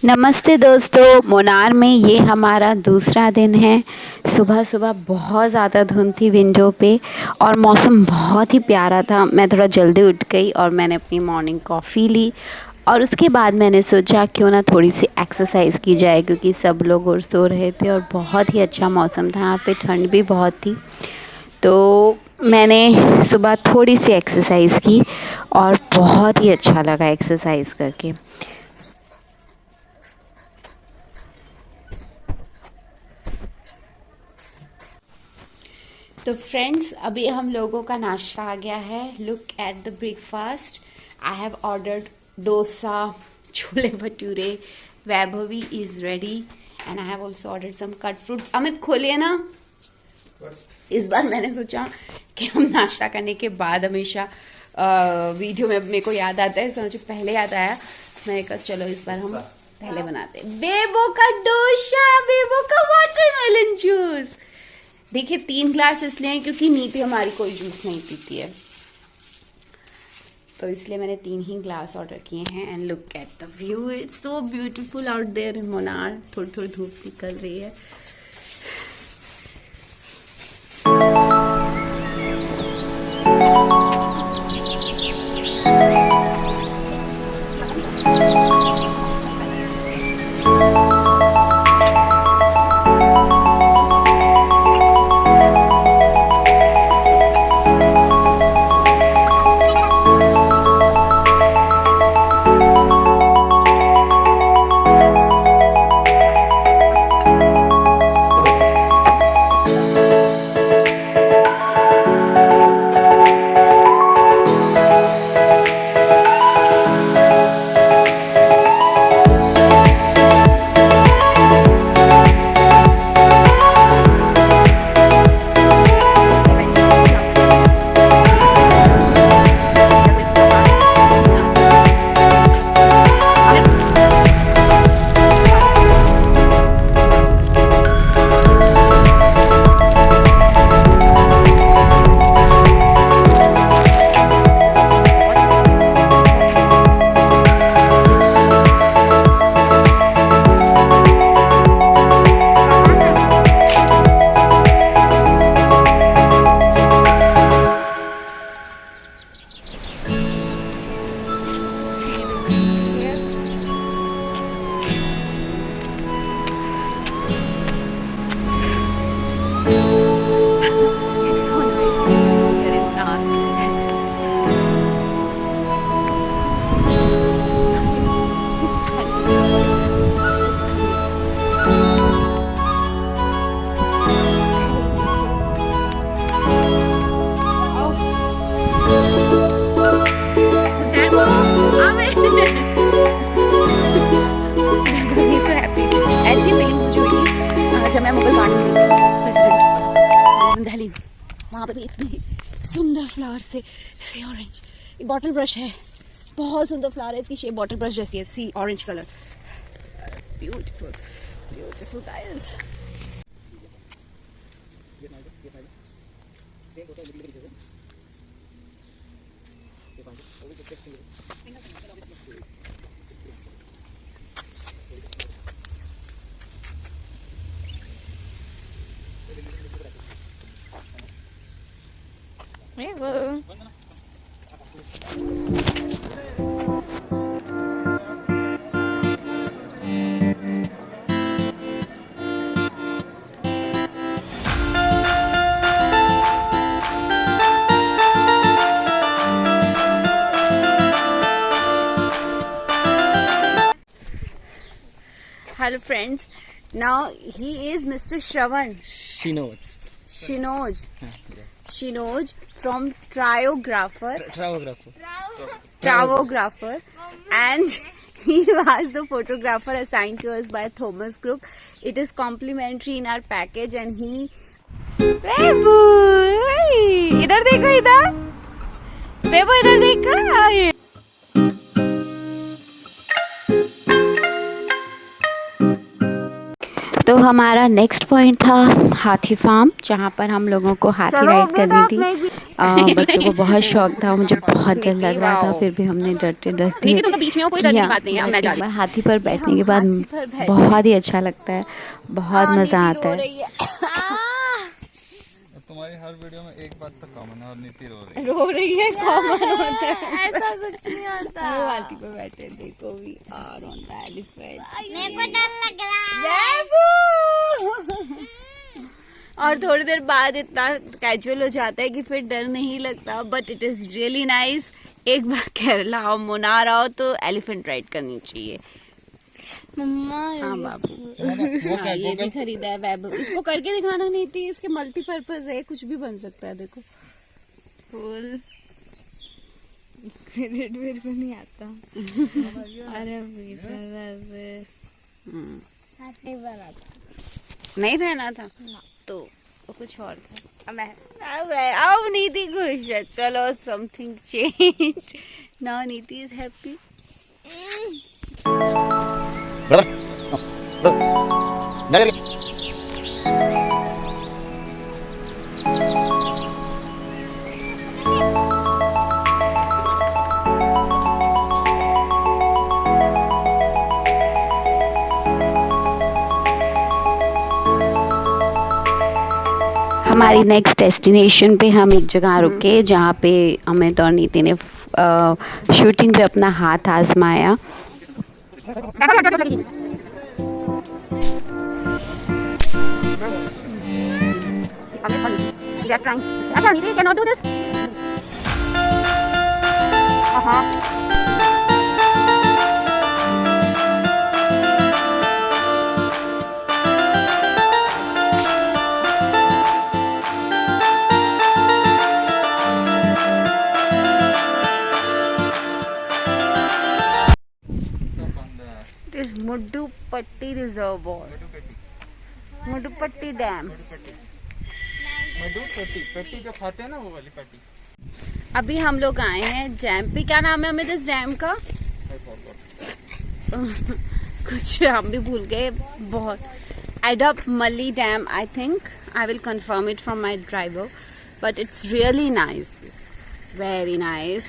नमस्ते दोस्तों, मुन्नार में ये हमारा दूसरा दिन है। सुबह सुबह बहुत ज़्यादा धुंध थी विंडो पे और मौसम बहुत ही प्यारा था। मैं थोड़ा जल्दी उठ गई और मैंने अपनी मॉर्निंग कॉफ़ी ली और उसके बाद मैंने सोचा क्यों ना थोड़ी सी एक्सरसाइज़ की जाए, क्योंकि सब लोग और सो रहे थे और बहुत ही अच्छा मौसम था। यहाँ पे ठंड भी बहुत थी, तो मैंने सुबह थोड़ी सी एक्सरसाइज़ की और बहुत ही अच्छा लगा एक्सरसाइज़ करके। तो फ्रेंड्स, अभी हम लोगों का नाश्ता आ गया है। Look at the breakfast. I have ordered dosa, chole bhature. Vaibhavi is ready and I have also ordered some cut fruits. Amit खोलिए ना। इस बार मैंने सोचा कि हम नाश्ता करने के बाद हमेशा वीडियो में मेरे को याद आता है, समझो पहले याद आया। मैंने कहा चलो इस बार हम पहले बनाते हैं। बेबो का डोसा, बेबो का वाटरमेलन जूस। देखिए 3 ग्लास इसलिए हैं क्योंकि नीति हमारी कोई जूस नहीं पीती है, तो इसलिए मैंने 3 ही ग्लास ऑर्डर किए हैं। And look at the view, it's so beautiful out there in Munnar. थोड़ी थोड़ी धूप निकल रही है। वहाँ पे भी इतने सुंदर फ्लावर्स थे। सी ऑरेंज, ये बॉटल ब्रश है, बहुत सुंदर फ्लावर है। इसकी शेप बॉटल ब्रश जैसी है। See orange colour, beautiful beautiful guys. Hello. Hello friends. Now he is Mr. Shravan. Shinoj from Travographer, and he was the photographer assigned to us by Thomas Group. It is complimentary in our package and he... Bebu! इधर देखो इधर! बेबू इधर देखो! तो हमारा next point था हाथी farm, जहाँ पर हम लोगों को हाथी राइड करनी थी। बच्चों को बहुत शौक था, मुझे बहुत डर लग रहा था, फिर भी हमने डरते डरते नीति, तुम तो बीच में हो, कोई डरने की बात नहीं है। अब मैं जा रही एक बार हाथी पर बैठने के बाद बहुत ही अच्छा लगता है, बहुत मज़ा आता है। तुम्हारी हर वीडियो में एक बात तो कॉमन है और नीति रो रही है, कॉमन होता है। ऐसा कुछ नहीं होता। वो हाथी पे बैठे, देखो we are on the elephant. मेरे को डर लग रहा है। और थोड़ी देर बाद इतना कैजुअल हो जाता है कि फिर डर नहीं लगता, but it is really nice. एक बार केरला आओ, मुन्नार आओ तो एलिफेंट राइड करनी चाहिए। मम्मा हाँ बाबू, हाँ, ये भी खरीदा है वैभव। इसको करके दिखाना नहीं थी, इसके मल्टीपर्पज है, कुछ भी बन सकता है। देखो फुल क्रेडिट मेरे को नहीं आता। अरे नहीं पहना था तो कुछ और था। अब नीति खुश है, चलो समथिंग चेंज। नाउ नीति इज हैप्पी। हमारी नेक्स्ट डेस्टिनेशन पे हम एक जगह रुके जहाँ पे अमित और नीति ने शूटिंग पे अपना हाथ आजमाया। अच्छा Niti, can not do this. Muddupatti reservoir, Muddupatti dam. पेटी जो खाते हैं ना, वो वाली पेटी। अभी हम लोग आए हैं डैम पे। क्या नाम है अमित इस डैम का? कुछ हम भी भूल गए बहुत। एडपमल्ली dam, I think. I will confirm it from my driver, but it's really nice, very nice,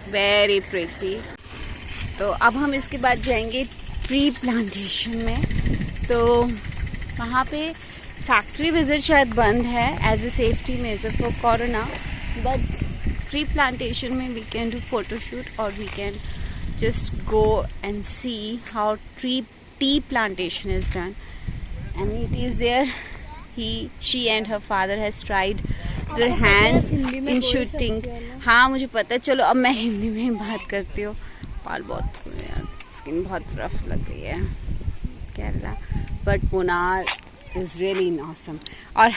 very pretty. तो अब हम इसके बाद जाएंगे ट्री प्लांटेशन में। तो वहाँ पे फैक्ट्री विजिट शायद बंद है as a safety measure for corona, but tree plantation में वी कैन डू फोटोशूट और we can just go and see how tea plantation is done. And Niti is there. She and her father has tried their hands in shooting. हाँ मुझे पता है। चलो अब मैं हिंदी में ही बात करती हूँ। बाल बहुत, स्किन बहुत रफ लग रही है Kerala, but Munnar is really awesome. और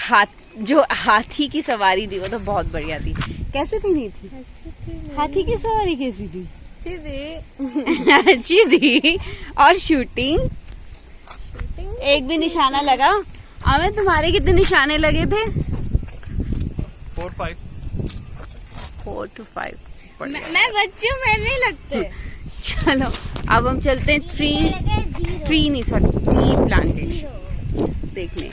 जो हाथी की सवारी थी वो तो बहुत बढ़िया थी। कैसे थी नीति? हाथी की सवारी कैसी थी? अच्छी थी। और शूटिंग एक भी निशाना लगा? अमित तुम्हारे कितने निशाने लगे थे? 4 to 5। मैं बच्ची हूँ, मैं नहीं लगते। चलो अब हम चलते हैं टी प्लांटेशन देखने।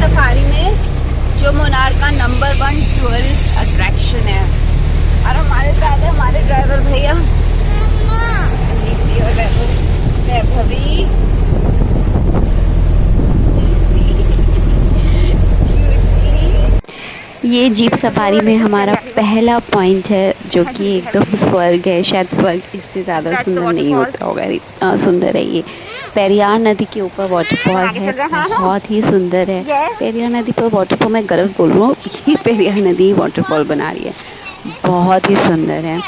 सफारी में, जो मुन्नार का नंबर 1 टूरिस्ट अट्रैक्शन है। और हमारे साथ है हमारे ड्राइवर भैया नीति और वैभवी। ये जीप सफारी में हमारा पहला पॉइंट है, जो कि एकदम स्वर्ग है। शायद स्वर्ग इससे ज़्यादा सुंदर नहीं होता होगा, इतना सुंदर है ये। पेरियार नदी के ऊपर वाटरफॉल है, बहुत ही सुंदर है। पेरियार नदी पर वाटरफॉल, मैं गलत बोल रहा हूँ, ये पेरियार नदी वाटरफॉल बना रही है, बहुत ही सुंदर है।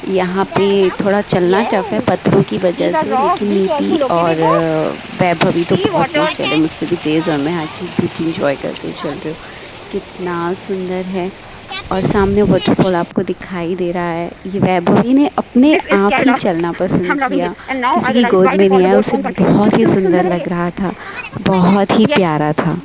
यहाँ पे थोड़ा चलना टफ है पत्थरों की वजह से, लेकिन नीति और वैभवी तो बहुत तेज चले, मुझसे भी तेज़, और मैं आके कुछ इंजॉय करके चल रही हूँ। कितना सुंदर है। और सामने वाटरफॉल आपको दिखाई दे रहा है। ये वैभवी ने अपने आप ही चलना पसंद किया, किसी की गोद में नहीं आया। उसे बहुत ही सुंदर लग रहा था, बहुत ही प्यारा था।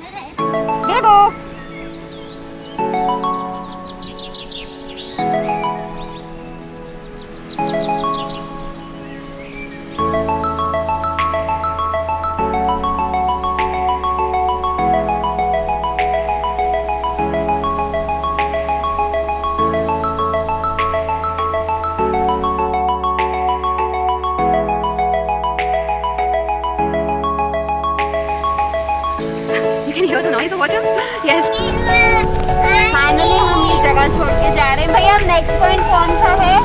फाइनली हम ये जगह छोड़ के जा रहे हैं। भैया नेक्स्ट पॉइंट कौन सा है?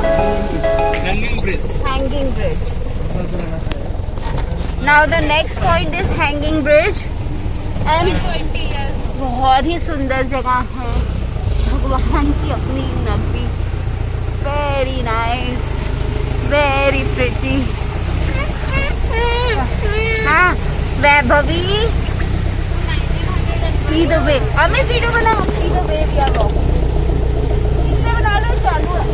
Hanging bridge. Hanging bridge. Now the next point is hanging bridge and बहुत ही सुंदर जगह है, भगवान की अपनी नगरी। Very nice, very pretty. हाँ वैभवी, see the way। हमें वीडियो बनाओ, see the way we are walking। इससे बना लो, चालू है।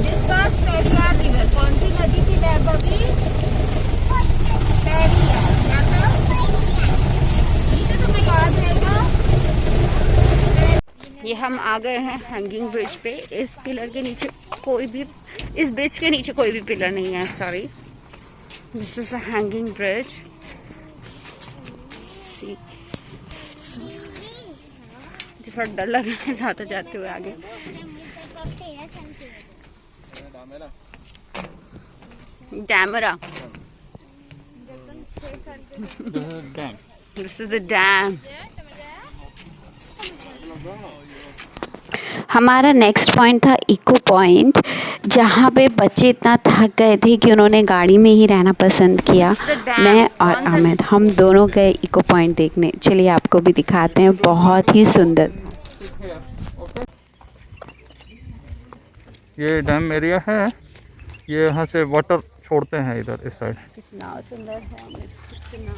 This was Periyar river. कौन सी नदी थी वैभवी? पेरियार। क्या था? ये तो तुम्हें याद रहेगा। ये हम आ गए हैं हैंगिंग ब्रिज पे। इस पिलर के नीचे कोई भी, इस ब्रिज के नीचे कोई भी पिलर नहीं है, sorry. This is a hanging bridge. थोड़ा डर लग रहा है ज़्यादा जाते हुए आगे। डैमरा, दिस इज द डैम। हमारा नेक्स्ट पॉइंट था इको पॉइंट, जहाँ पे बच्चे इतना थक गए थे कि उन्होंने गाड़ी में ही रहना पसंद किया। मैं और अमित हम दोनों गए इको पॉइंट देखने। चलिए आपको भी दिखाते हैं, बहुत ही सुंदर। ये डैम एरिया है, ये यहाँ से वाटर छोड़ते हैं इधर इस साइड। कितना सुंदर है अमित, कितना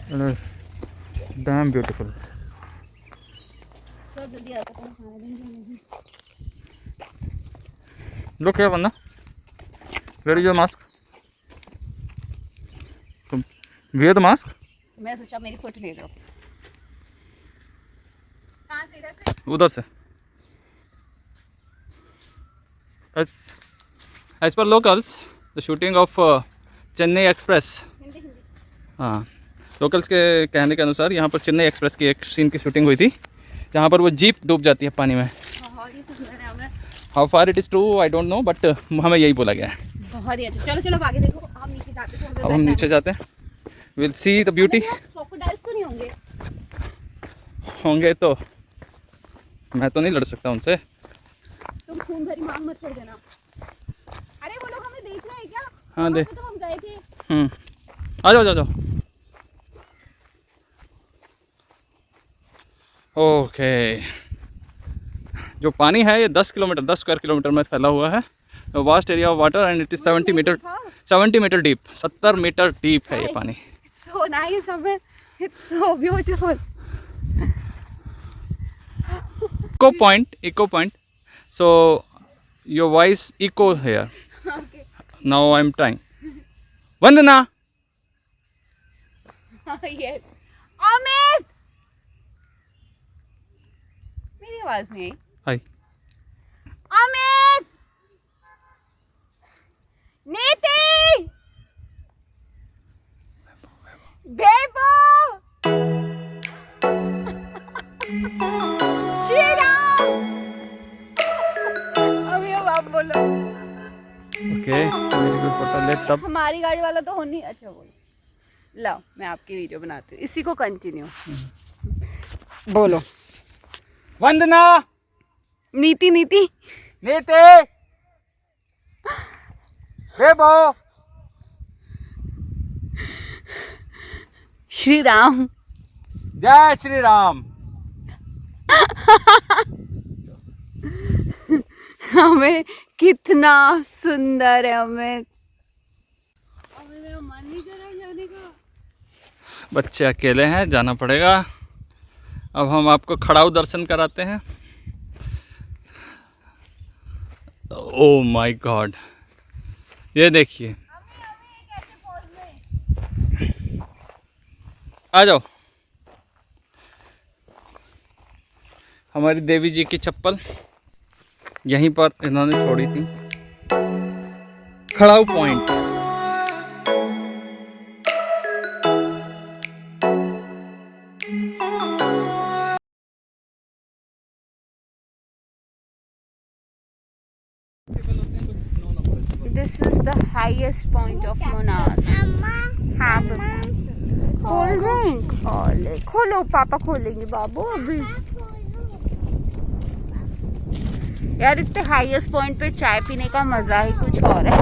सुंदर। Dam beautiful. Look here, Vanna. Where is your mask? तुम wear the mask? मैं सोचा मेरी फोटो ले लो। उधर से। As per locals, the shooting of Chennai express, हाँ लोकल्स के कहने के अनुसार यहाँ पर चेन्नई एक्सप्रेस की एक सीन की शूटिंग हुई थी, जहाँ पर वो जीप डूब जाती है पानी में। How far it is true I don't know, but हमें यही बोला गया है। बहुत ही अच्छा। चलो चलो आगे देखो, हम नीचे जाते हैं। अब हम नीचे जाते हैं, will see the beauty. Crocodiles तो नहीं होंगे? होंगे तो मैं तो नहीं लड़ सकता उनसे। तुम खून भरी मांग मत कर देना। अरे वो लोग हमें देख रहे हैं क्या? हाँ देख, तो हम गए थे। आ जाओ जाओ। ओके, जो पानी है ये 10 स्क्वायर किलोमीटर में फैला हुआ है। Vast area of water and it is 70 metre deep. 70 metre deep है ये पानी। So nice of it. It's so beautiful. Eco point. So your voice echo here. Okay. Now I'm trying. Vandana. Yes. Amit. मेरी आवाज नहीं आई। Hi. Amit, नीति, बेबो, श्रीराम। अभी अब आप बोलो। Okay. Very good photo. Let's up. हमारी गाड़ी वाला तो होनी। अच्छा बोलो। लाओ मैं आपकी वीडियो बनाती हूँ, इसी को कंटिन्यू बोलो। वंदना। नीति, नीति, नीति। बेबो। श्री राम। जय श्री राम। हमें कितना सुंदर है, हमें मेरा मन नहीं कर रहा है जाने का। बच्चे अकेले हैं, जाना पड़ेगा। अब हम आपको खड़ाऊ दर्शन कराते हैं। ओह माय गॉड, ये देखिए। आ जाओ। हमारी देवी जी की चप्पल यहीं पर इन्होंने छोड़ी थी। खड़ाऊ point. This is the highest point of Munnar. Have cold drink. ओले खोलो, पापा खोलेंगे बाबू अभी। यार इतने हाईएस्ट पॉइंट पे चाय पीने का मजा ही कुछ और है।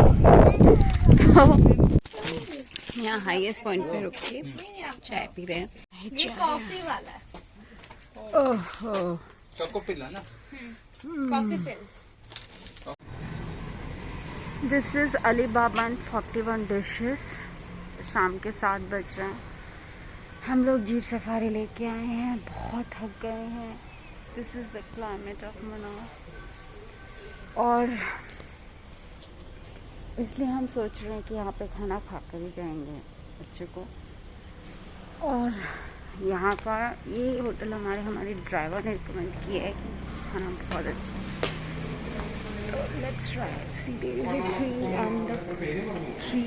तो यहाँ हाईएस्ट पॉइंट पे रुक के चाय पी रहे हैं। ये कॉफी वाला है। ओहो, चोको पिला ना। कॉफी फिल्स। This is Ali Baba and 41 dishes. शाम के 7 बज रहे हैं। हम लोग जीप सफारी लेके आए हैं, बहुत थक गए हैं। This is the climate of Mannar. और इसलिए हम सोच रहे हैं कि यहाँ पे खाना खा कर ही जाएंगे बच्चे को। और यहाँ का ये होटल हमारे ड्राइवर ने रिकमेंड किया है कि खाना बहुत अच्छा है। Let's try. See there is a tree and the tree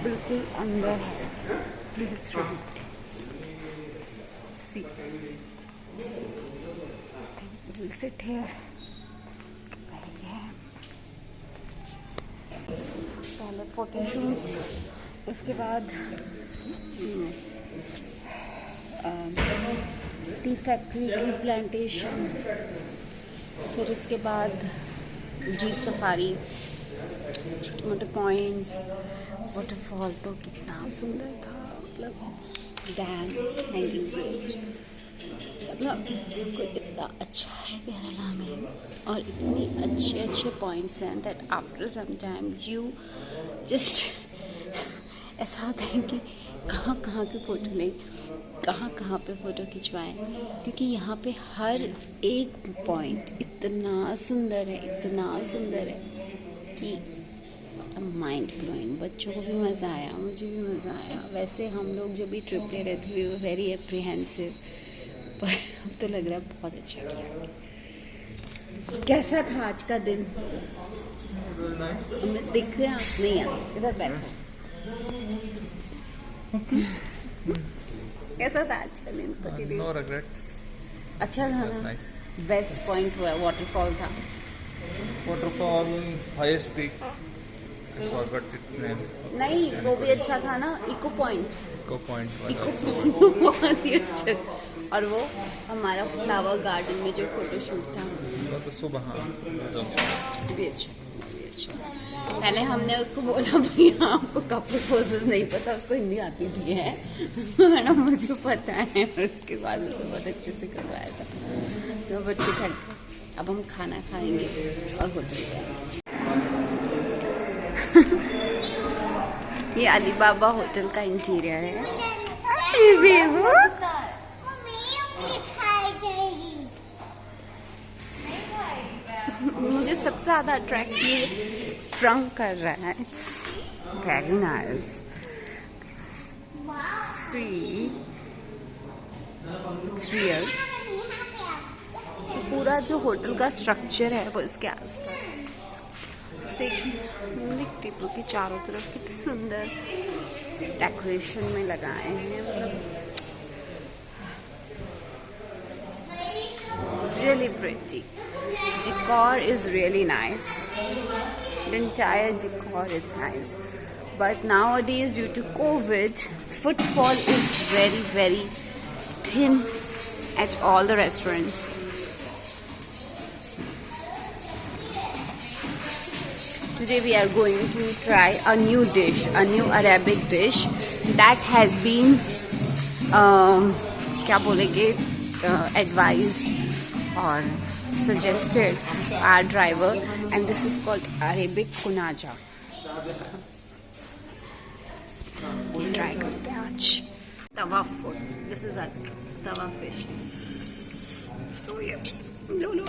बिल्कुल अंदर है restaurant. See will sit here. पहले फोटो शूट, उसके बाद टी फैक्ट्री की प्लांटेशन, फिर उसके बाद जीप सफारी, छोटे मोटे पॉइंट्स, वाटरफॉल तो कितना सुंदर था। मतलब डैम, हैंगिंग ब्रिज, मतलब सब कुछ इतना अच्छा है केरला में। और इतनी अच्छे अच्छे पॉइंट्स हैं that after some time you just ऐसा होता है कि कहाँ कहाँ के फ़ोटो लें, कहाँ कहाँ पे फ़ोटो खिंचवाएं, क्योंकि यहाँ पे हर एक पॉइंट इतना सुंदर है कि माइंड ब्लोइंग। बच्चों को भी मज़ा आया, मुझे भी मज़ा आया। वैसे हम लोग जो भी ट्रिप ले रहे थे वी वर वेरी एप्रीहेंसिव, पर अब तो लग रहा है बहुत अच्छा किया। कैसा था आज का दिन? हमें दिख रहे आप नहीं आ, इधर बैठो। कैसा था आज का दिन? प्रतिदिन नो रिग्रेट्स। अच्छा था ना? बेस्ट पॉइंट हुआ वाटरफॉल था। Waterfall, highest peak, forgot it's name. नहीं, वो भी अच्छा था ना, इको पॉइंट बहुत ही अच्छा। और वो हमारा फ्लावर गार्डन में जो फोटो शूट था वो तो सुबह भी अच्छा। पहले हमने उसको बोला भैया आपको कपल पोजेस नहीं पता, उसको हिंदी आती थी है मैडम मुझे पता है। और उसके बाद उसको बहुत अच्छे से करवाया था। तो बच्चे खा, अब हम खाना खाएंगे और होटल जाएंगे। ये अली बाबा होटल का इंटीरियर है। मुझे सबसे ज़्यादा अट्रैक्टिव फ्रंट कर रहा है। It's very nice. पूरा जो होटल का स्ट्रक्चर है वो इसके आसपास देखिए, टेबल के चारों तरफ कितने सुंदर डेकोरेशन में लगाए हैं। मतलब really pretty. Decor is really nice. The entire decor is nice. But nowadays, due to COVID, footfall is very, very thin at all the restaurants. Today we are going to try a new dish, a new Arabic dish that has been क्या बोलेंगे, advise और suggested our driver, and this is called Arabic Kunaja. Try करते हैं आज tawa food. This is a tawa fish. So ये दोनों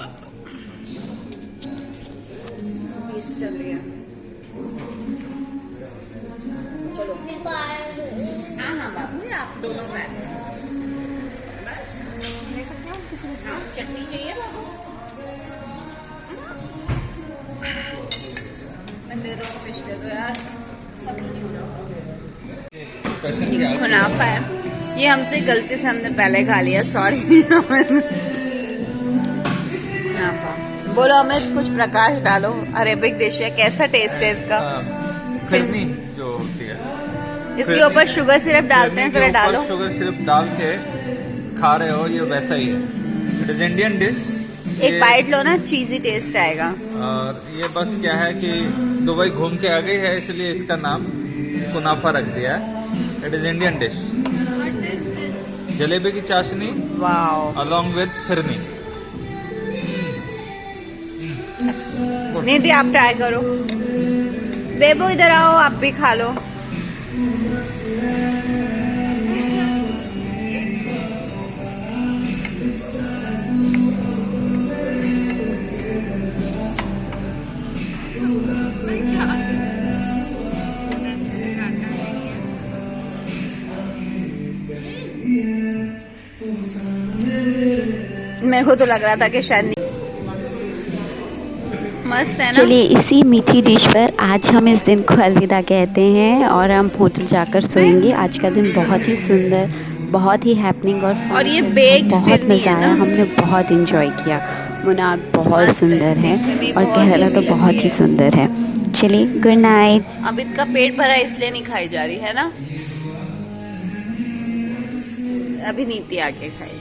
piece चल रही है. चलो हाँ बाबू, आप दोनों खाए. ले सकते हो किसी को चाहिए? चटनी चाहिए बाबू? दे दो, फिश दे दो यार. सब नहीं हो रहा. मुनाफा है ये, हमसे गलती से हमने पहले खा लिया, सॉरी. मुनाफा बोलो, हमें कुछ प्रकाश डालो. अरेबिक डिश है, कैसा टेस्ट है इसका? फिरनी जो होती है, इसके ऊपर शुगर सिरप डालते हैं, जरा डालो. शुगर सिरप डाल के खा रहे हो, ये वैसा ही है. It is Indian dish. एक बाइट लो ना, चीजी टेस्ट आएगा. और ये बस क्या है कि दुबई घूम के आ गई है, इसलिए इसका नाम कुनाफा रख दिया है. It is Indian dish. Jalebi की चाशनी wow. Along with phirni. Nidhi आप ट्राई करो. बेबो इधर आओ, आप भी खा लो. मेरे को तो लग रहा था कि शायद नहीं. मस्त है ना. चलिए इसी मीठी डिश पर आज हम इस दिन को अलविदा कहते हैं और हम होटल जाकर सोएंगे. आज का दिन बहुत ही सुंदर, बहुत ही हैपनिंग और fun और ये है. baked बहुत फिरनी मज़ा है ना? आया, हमने बहुत इंजॉय किया. मुनार बहुत सुंदर है और केरला तो बहुत ही सुंदर है. चलिए गुड नाइट. अब इसका पेट भरा इसलिए नहीं खाई जा रही है ना, अभी नीति आके खाई.